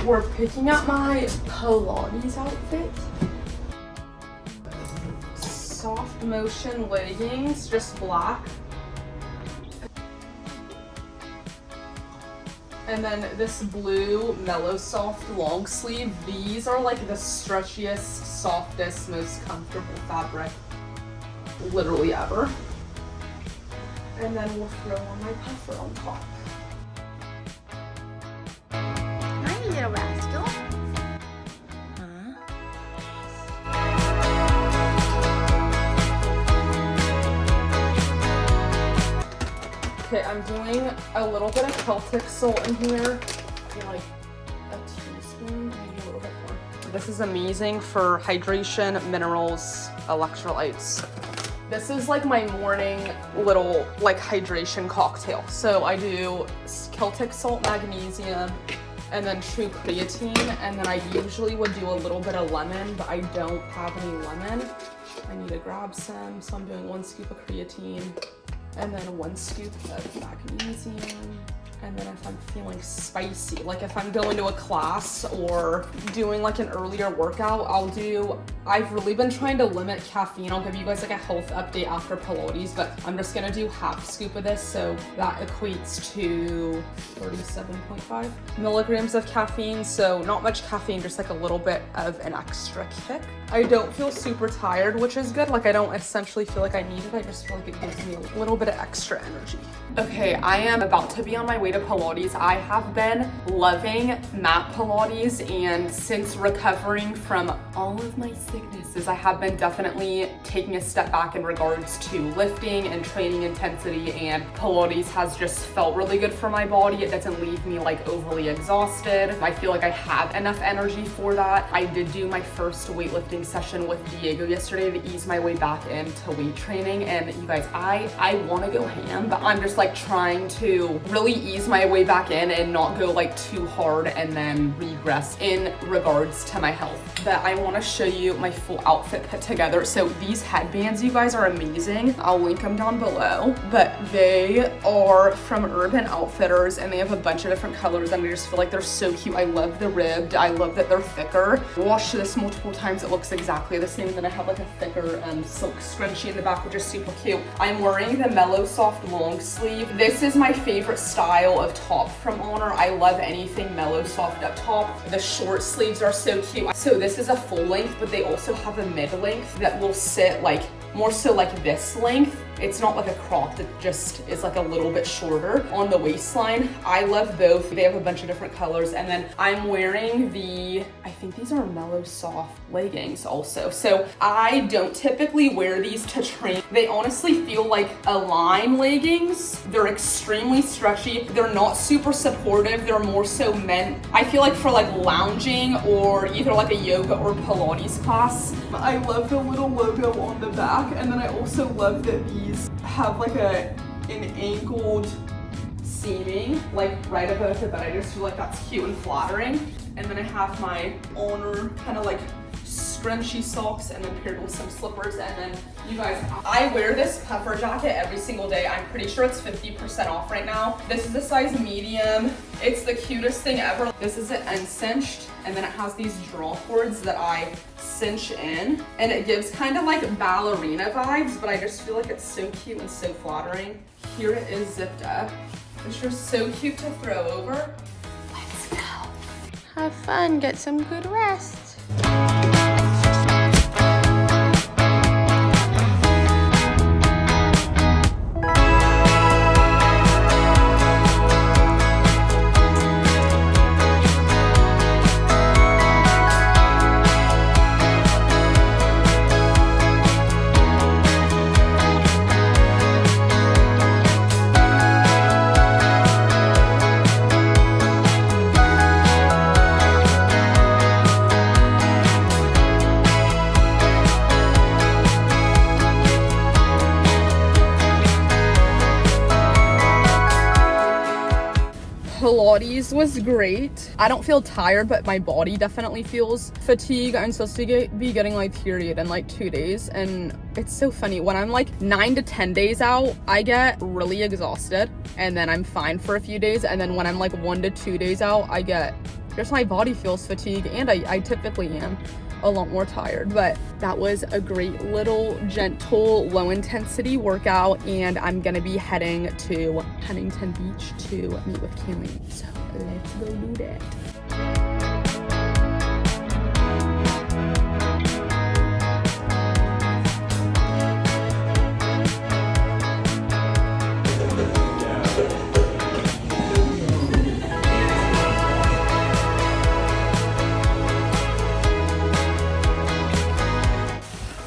we're picking up my Pilates outfit. Soft motion leggings, just black. And then this blue Mellow Soft long sleeve. These are like the stretchiest, softest, most comfortable fabric literally ever. And then we'll throw on my puffer on top. Hi, little rascal. Okay, I'm doing a little bit of Celtic salt in here. Like a teaspoon, maybe a little bit more. This is amazing for hydration, minerals, electrolytes. This is like my morning little like hydration cocktail. So I do Celtic salt, magnesium, and then true creatine. And then I usually would do a little bit of lemon, but I don't have any lemon. I need to grab some. So I'm doing 1 scoop of creatine and then 1 scoop of magnesium. And then if I'm feeling spicy, like if I'm going to a class or doing like an earlier workout, I've really been trying to limit caffeine. I'll give you guys like a health update after Pilates, but I'm just gonna do half scoop of this. So that equates to 37.5 milligrams of caffeine. So not much caffeine, just like a little bit of an extra kick. I don't feel super tired, which is good. Like I don't essentially feel like I need it. I just feel like it gives me a little bit of extra energy. Okay, I am about to be on my way to Pilates. I have been loving mat Pilates, and since recovering from all of my sicknesses, I have been definitely taking a step back in regards to lifting and training intensity, and Pilates has just felt really good for my body. It doesn't leave me like overly exhausted. I feel like I have enough energy for that. I did do my first weightlifting session with Diego yesterday to ease my way back into weight training, and you guys, I want to go ham, but I'm just like trying to really ease my way back in and not go like too hard and then regress in regards to my health. But I want to show you my full outfit put together. So these headbands, you guys, are amazing. I'll link them down below, but they are from Urban Outfitters and they have a bunch of different colors and I just feel like they're so cute. I love the ribbed. I love that they're thicker. Washed this multiple times. It looks exactly the same. And then I have like a thicker silk scrunchie in the back, which is super cute. I'm wearing the Mellow Soft long sleeve. This is my favorite style of top from Honor. I love anything Mellow Soft up top. The short sleeves are so cute. So this is a full length, but they also have a mid length that will sit like more so like this length. It's not like a crop, it just is like a little bit shorter on the waistline. I love both. They have a bunch of different colors. And then I'm wearing I think these are Mellow Soft leggings also. So I don't typically wear these to train. They honestly feel like Align leggings. They're extremely stretchy. They're not super supportive. They're more so meant, I feel like, for like lounging or either like a yoga or Pilates class. I love the little logo on the back. And then I also love that these have like an angled seaming like right above the butt. I just feel like that's cute and flattering. And then I have my Honor kind of like scrunchy socks and then paired with some slippers. And then you guys, I wear this puffer jacket every single day. I'm pretty sure it's 50% off right now. This is a size medium. It's the cutest thing ever. This is it uncinched, and then it has these draw cords that I cinch in, and it gives kind of like ballerina vibes, but I just feel like it's so cute and so flattering. Here it is zipped up. It's just so cute to throw over. Let's go. Have fun, get some good rest. Pilates was great. I don't feel tired, but my body definitely feels fatigue. I'm supposed to be getting my period in like 2 days, and it's so funny. When I'm like 9 to 10 days out, I get really exhausted, and then I'm fine for a few days, and then when I'm like 1 to 2 days out, I get just my body feels fatigued, and I typically am a lot more tired. But that was a great little gentle low intensity workout, and I'm gonna be heading to Huntington Beach to meet with Kayleen, so let's go do that.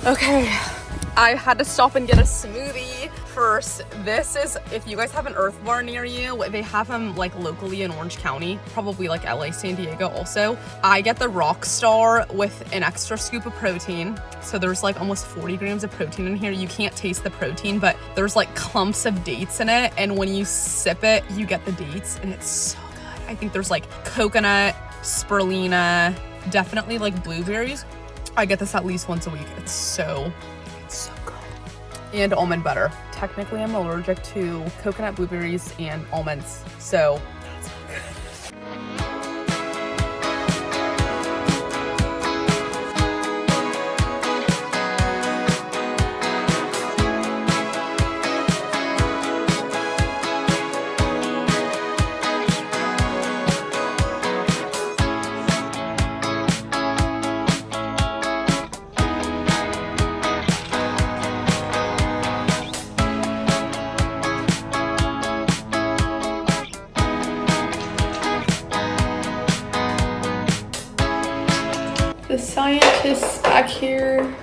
Okay, I had to stop and get a smoothie first. This is, if you guys have an Earth Bar near you, they have them like locally in Orange County, probably like LA, San Diego also. I get the Rockstar with an extra scoop of protein. So there's like almost 40 grams of protein in here. You can't taste the protein, but there's like clumps of dates in it. And when you sip it, you get the dates, and it's so good. I think there's like coconut, spirulina, definitely like blueberries. I get this at least once a week. It's so good. And almond butter. Technically, I'm allergic to coconut, blueberries, and almonds, so that's not good. The scientists back here.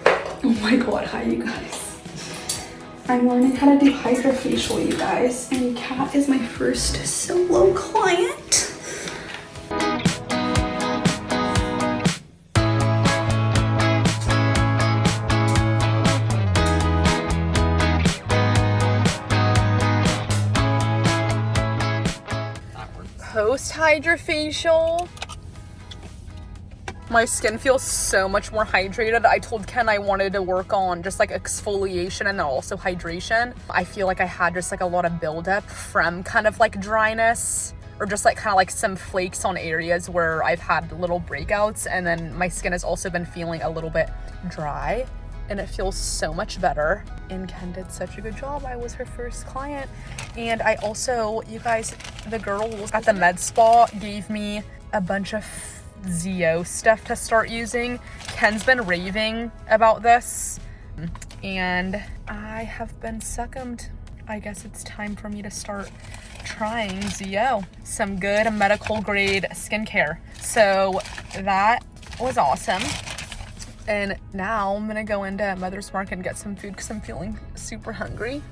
Oh my god, hi you guys. I'm learning how to do Hydrafacial, you guys, and Kat is my first solo client. Post Hydrafacial. My skin feels so much more hydrated. I told Ken I wanted to work on just like exfoliation and then also hydration. I feel like I had just like a lot of buildup from kind of like dryness, or just like kind of like some flakes on areas where I've had little breakouts, and then my skin has also been feeling a little bit dry, and it feels so much better. And Ken did such a good job. I was her first client. And I also, you guys, the girls at the med spa gave me a bunch of xoxo stuff to start using. Ken's been raving about this, and I have been succumbed. I guess it's time for me to start trying xoxo, some good medical grade skincare. So that was awesome. And now I'm gonna go into Mother's Market and get some food because I'm feeling super hungry.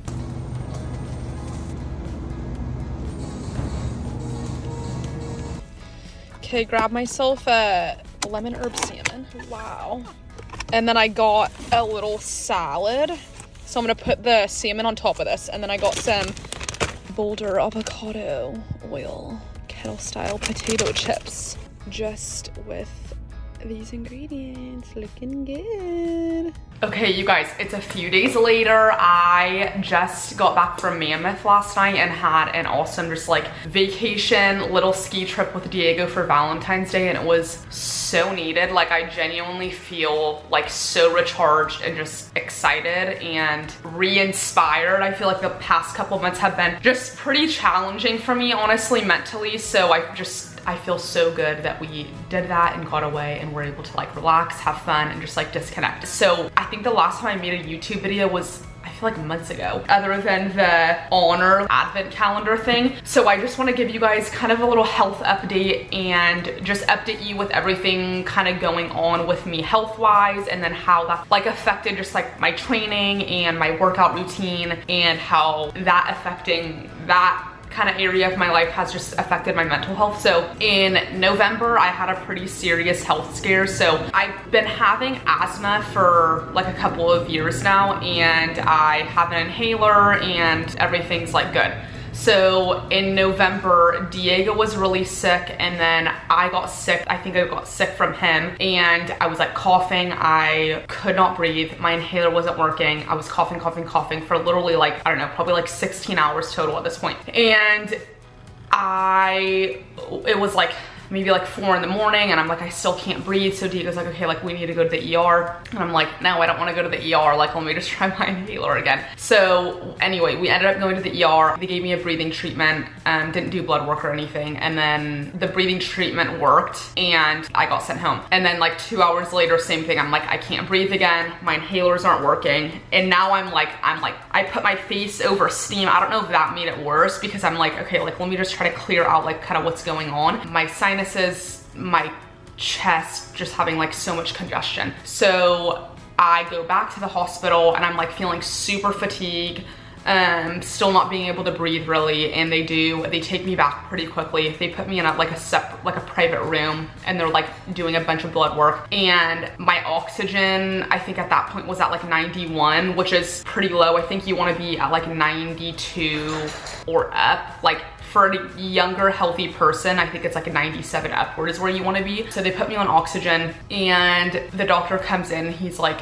Okay, grab myself a lemon herb salmon. Wow. And then I got a little salad. So I'm gonna put the salmon on top of this. And then I got some Boulder avocado oil, kettle style potato chips. Just with these ingredients, looking good. Okay, you guys, it's a few days later. I just got back from Mammoth last night and had an awesome just like vacation little ski trip with Diego for Valentine's Day, and it was so needed. Like, I genuinely feel like so recharged and just excited and re-inspired. I feel like the past couple months have been just pretty challenging for me, honestly, mentally. So I feel so good that we did that and got away and were able to like relax, have fun, and just like disconnect. So I think the last time I made a YouTube video was, I feel like months ago, other than the Honor advent calendar thing. So I just want to give you guys kind of a little health update and just update you with everything kind of going on with me health-wise, and then how that like affected just like my training and my workout routine, and how that affecting that kind of area of my life has just affected my mental health. So in November, I had a pretty serious health scare. So I've been having asthma for like a couple of years now, and I have an inhaler and everything's like good. So in November, Diego was really sick, and then I got sick. I think I got sick from him, and I was like coughing. I could not breathe. My inhaler wasn't working. I was coughing for literally like, I don't know, probably like 16 hours total at this point. And it was like maybe like 4 in the morning, and I'm like, I still can't breathe. So Diego's like, okay, like we need to go to the ER. And I'm like, no, I don't want to go to the ER. Like, let me just try my inhaler again. So anyway, we ended up going to the ER. They gave me a breathing treatment, didn't do blood work or anything. And then the breathing treatment worked and I got sent home. And then like 2 hours later, same thing. I'm like, I can't breathe again. My inhalers aren't working. And now I'm like, I put my face over steam. I don't know if that made it worse, because I'm like, okay, like let me just try to clear out like kind of what's going on. My sinuses, my chest, just having like so much congestion. So I go back to the hospital and I'm like feeling super fatigued, still not being able to breathe really. And they take me back pretty quickly. They put me in a private room, and they're like doing a bunch of blood work. And my oxygen, I think at that point was at like 91, which is pretty low. I think you want to be at like 92 or up. Like for a younger, healthy person, I think it's like a 97 upwards where you want to be. So they put me on oxygen, and the doctor comes in. He's like,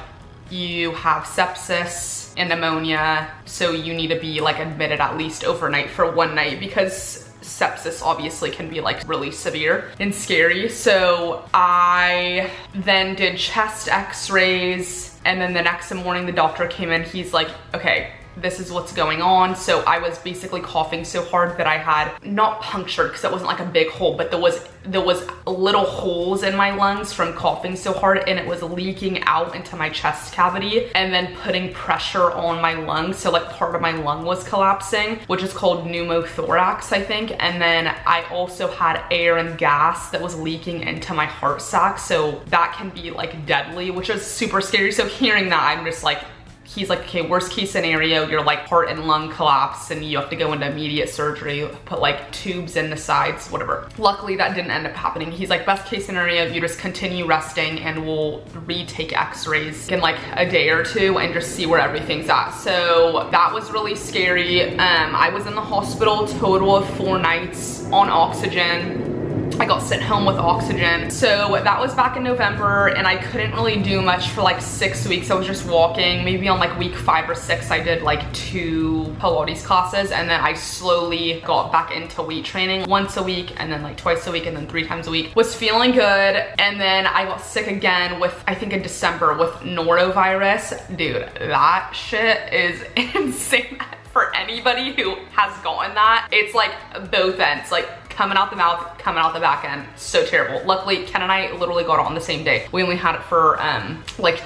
you have sepsis and pneumonia, so you need to be like admitted at least overnight for 1 night, because sepsis obviously can be like really severe and scary. So I then did chest x-rays, and then the next morning the doctor came in. He's like, okay, this is what's going on. So I was basically coughing so hard that I had, not punctured because it wasn't like a big hole, but there was little holes in my lungs from coughing so hard, and it was leaking out into my chest cavity and then putting pressure on my lungs. So like part of my lung was collapsing, which is called pneumothorax, I think. And then I also had air and gas that was leaking into my heart sac. So that can be like deadly, which is super scary. So hearing that, I'm just like, he's like, okay, worst case scenario, you're like heart and lung collapse and you have to go into immediate surgery, put like tubes in the sides, whatever. Luckily that didn't end up happening. He's like, best case scenario, you just continue resting and we'll retake x-rays in like a day or two and just see where everything's at. So that was really scary. I was in the hospital total of 4 nights on oxygen. I got sent home with oxygen. So that was back in November, and I couldn't really do much for like 6 weeks. I was just walking. Maybe on like week 5 or 6, I did like 2 Pilates classes, and then I slowly got back into weight training once a week, and then like twice a week, and then 3 times a week. Was feeling good, and then I got sick again with, I think in December, with norovirus. Dude, that shit is insane. For anybody who has gotten that, it's like both ends, like coming out the mouth, coming out the back end. So terrible. Luckily, Ken and I literally got it on the same day. We only had it for like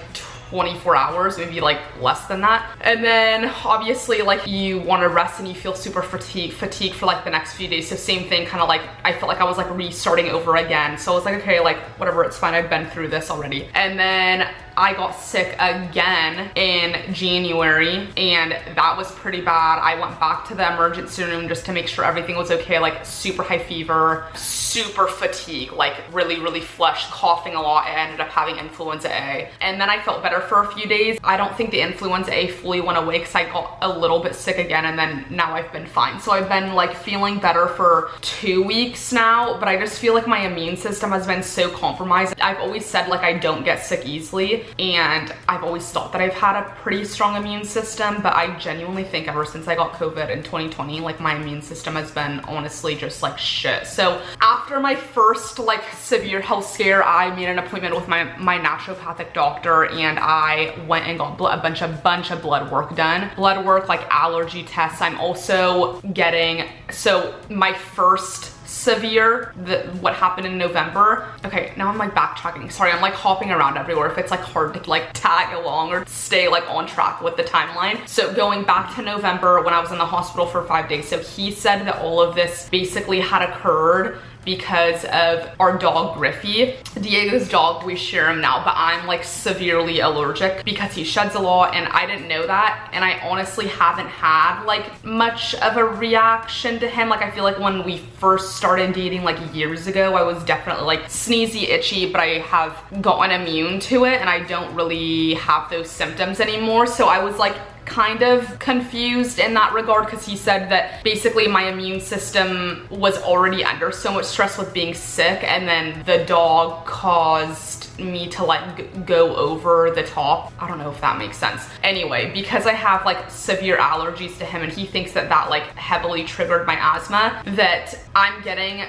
24 hours, maybe like less than that. And then obviously like you want to rest and you feel super fatigued for like the next few days. So same thing, kind of like I felt like I was like restarting over again. So I was like, okay, like whatever, it's fine. I've been through this already. And then I got sick again in January, and that was pretty bad. I went back to the emergency room just to make sure everything was okay, like super high fever, super fatigue, like really flushed, coughing a lot. I ended up having influenza A. And then I felt better for a few days. I don't think the influenza A fully went away because I got a little bit sick again, and then now I've been fine. So I've been like feeling better for 2 weeks now, but I just feel like my immune system has been so compromised. I've always said like I don't get sick easily, and I've always thought that I've had a pretty strong immune system, but I genuinely think ever since I got COVID in 2020, like my immune system has been honestly just like shit. So after my first like severe health scare, I made an appointment with my naturopathic doctor, and I went and got a bunch of blood work done. Blood work, like allergy tests. I'm also getting, so my first severe, what happened in November. Okay, now I'm like backtracking. Sorry, I'm like hopping around everywhere if it's like hard to like tag along or stay like on track with the timeline. So going back to November when I was in the hospital for 5 days. So he said that all of this basically had occurred because of our dog Griffey. Diego's dog, we share him now, but I'm like severely allergic because he sheds a lot, and I didn't know that. And I honestly haven't had like much of a reaction to him. Like I feel like when we first started dating like years ago, I was definitely like sneezy, itchy, but I have gotten immune to it and I don't really have those symptoms anymore. So I was like kind of confused in that regard, because he said that basically my immune system was already under so much stress with being sick, and then the dog caused me to like go over the top. I don't know if that makes sense. Anyway, because I have like severe allergies to him, and he thinks that that like heavily triggered my asthma, that I'm getting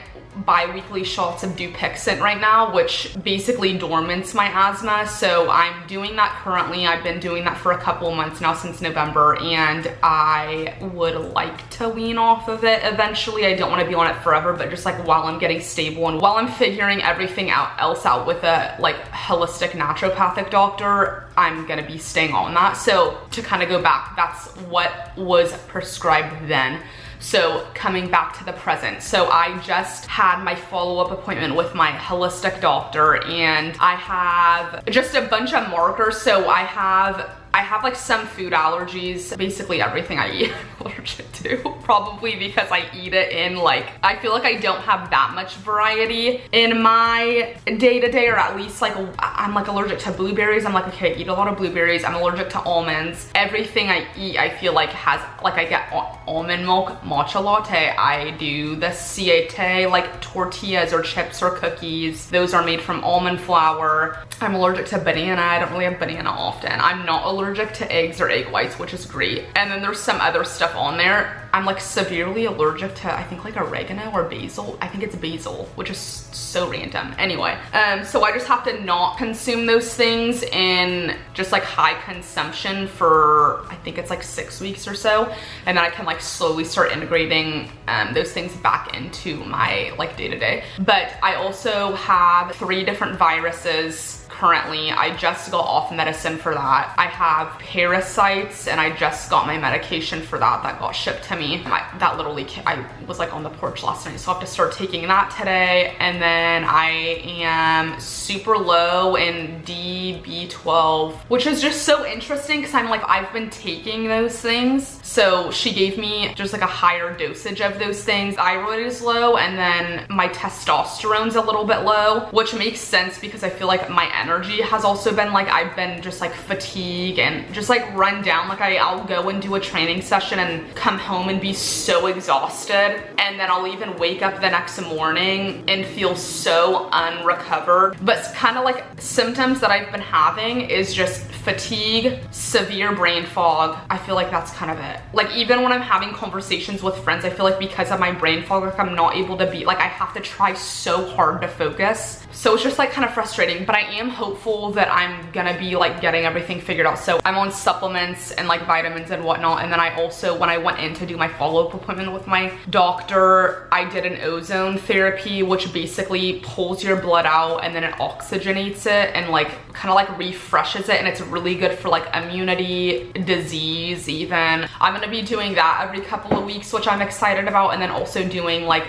bi-weekly shots of Dupixent right now, which basically dormants my asthma. So I'm doing that currently. I've been doing that for a couple of months now, since November, and I would like to wean off of it eventually. I don't want to be on it forever, but just like while I'm getting stable and while I'm figuring everything else out with a like holistic naturopathic doctor, I'm gonna be staying on that. So to kind of go back, that's what was prescribed then. So coming back to the present, so I just had my follow-up appointment with my holistic doctor, and I have just a bunch of markers. So I have like some food allergies. Basically everything I eat I'm allergic to, probably because I eat it in like, I feel like I don't have that much variety in my day-to-day, or at least like I'm like allergic to blueberries. I'm like, okay, I eat a lot of blueberries. I'm allergic to almonds. Everything I eat I feel like has, like I get almond milk matcha latte. I do the siete, like tortillas or chips or cookies. Those are made from almond flour. I'm allergic to banana. I don't really have banana often. I'm not allergic to eggs or egg whites, which is great. And then there's some other stuff on there. I'm like severely allergic to, I think like oregano or basil. I think it's basil, which is so random. Anyway, so I just have to not consume those things in just like high consumption for, I think it's like 6 weeks or so. And then I can like slowly start integrating those things back into my like day-to-day. But I also have 3 different viruses currently. I just got off medicine for that. I have parasites, and I just got my medication for that got shipped to me. That literally, I was like on the porch last night, so I have to start taking that today. And then I am super low in DB12, which is just so interesting because I'm like, I've been taking those things. So she gave me just like a higher dosage of those things. Thyroid is low, and then my testosterone's a little bit low, which makes sense because I feel like my energy has also been like, I've been just like fatigued and just like run down. Like I'll go and do a training session and come home and be so exhausted, and then I'll even wake up the next morning and feel so unrecovered. But kind of like symptoms that I've been having is just fatigue, severe brain fog. I feel like that's kind of it. Like even when I'm having conversations with friends, I feel like because of my brain fog, like I'm not able to be, like I have to try so hard to focus. So it's just like kind of frustrating, but I am hopeful that I'm gonna be like getting everything figured out. So I'm on supplements and like vitamins and whatnot. And then I also, when I went in to do my follow-up appointment with my doctor, I did an ozone therapy, which basically pulls your blood out and then it oxygenates it and like kind of like refreshes it. And it's really good for like immunity, disease even. I'm gonna be doing that every couple of weeks, which I'm excited about. And then also doing like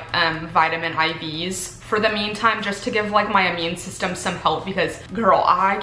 vitamin IVs for the meantime, just to give like my immune system some help, because girl, I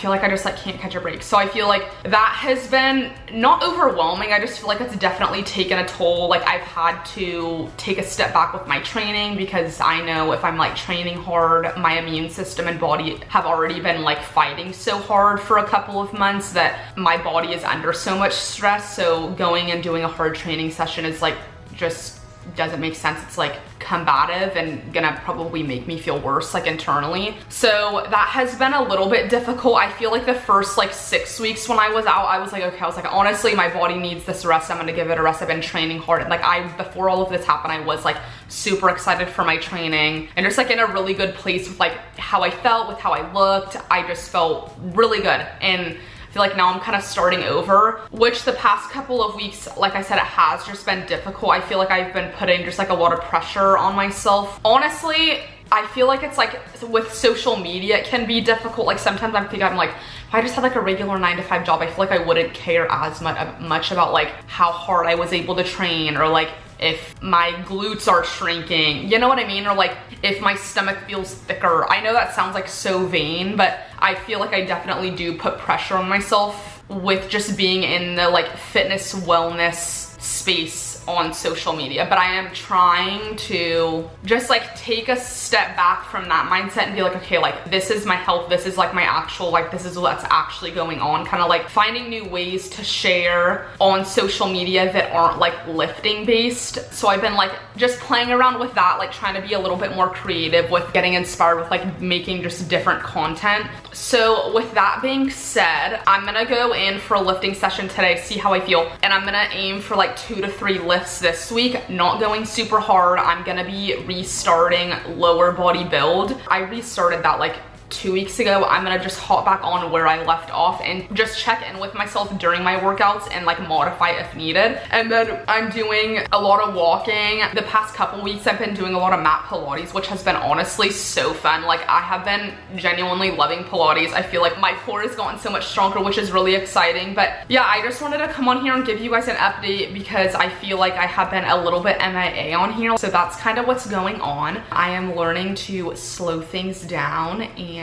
feel like I just like can't catch a break. So I feel like that has been not overwhelming. I just feel like it's definitely taken a toll. Like I've had to take a step back with my training, because I know if I'm like training hard, my immune system and body have already been like fighting so hard for a couple of months that my body is under so much stress. So going and doing a hard training session is like just doesn't make sense. It's like combative and gonna probably make me feel worse like internally. So that has been a little bit difficult. I feel like the first like 6 weeks when I was out, I was like, okay, I was like, honestly, my body needs this rest. I'm gonna give it a rest. I've been training hard. And like before all of this happened, I was like super excited for my training and just like in a really good place with like how I felt, with how I looked. I just felt really good. And I feel like now I'm kind of starting over, which the past couple of weeks, like I said, it has just been difficult. I feel like I've been putting just like a lot of pressure on myself. Honestly, I feel like it's like with social media, it can be difficult. Like sometimes I'm like, if I just had like a regular 9-to-5 job, I feel like I wouldn't care as much about like how hard I was able to train, or like if my glutes are shrinking, you know what I mean? Or like if my stomach feels thicker. I know that sounds like so vain, but I feel like I definitely do put pressure on myself with just being in the like fitness wellness space on social media. But I am trying to just like take a step back from that mindset and be like, okay, like this is my health, this is like my actual, like this is what's actually going on. Kind of like finding new ways to share on social media that aren't like lifting based. So I've been like just playing around with that, like trying to be a little bit more creative with getting inspired with like making just different content. So with that being said, I'm gonna go in for a lifting session today, see how I feel, and I'm gonna aim for like 2 to 3 lifts lifts this week, not going super hard. I'm gonna be restarting lower body build. I restarted that like 2 weeks ago. I'm gonna just hop back on where I left off and just check in with myself during my workouts and like modify if needed. And then I'm doing a lot of walking. The past couple weeks I've been doing a lot of mat Pilates, which has been honestly so fun. Like I have been genuinely loving Pilates. I feel like my core has gotten so much stronger, which is really exciting. But yeah, I just wanted to come on here and give you guys an update because I feel like I have been a little bit MIA on here. So that's kind of what's going on. I am learning to slow things down and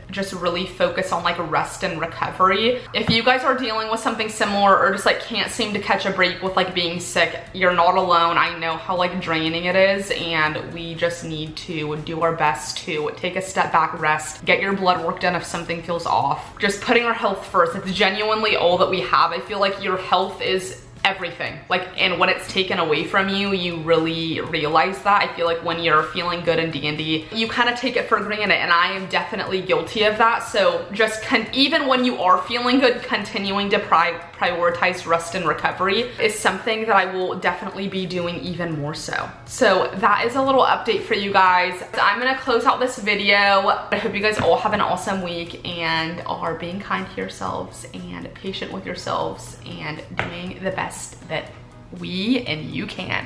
just really focus on like rest and recovery. If you guys are dealing with something similar or just like can't seem to catch a break with like being sick, you're not alone. I know how like draining it is, and we just need to do our best to take a step back, rest, get your blood work done if something feels off. Just putting our health first. It's genuinely all that we have. I feel like your health is everything. Like, and when it's taken away from you, you really realize that. I feel like when you're feeling good in D&D, you kind of take it for granted, and I am definitely guilty of that. So just even when you are feeling good, continuing to prioritize rest and recovery is something that I will definitely be doing even more so. So that is a little update for you guys. I'm gonna close out this video. I hope you guys all have an awesome week and are being kind to yourselves and patient with yourselves and doing the best that we and you can.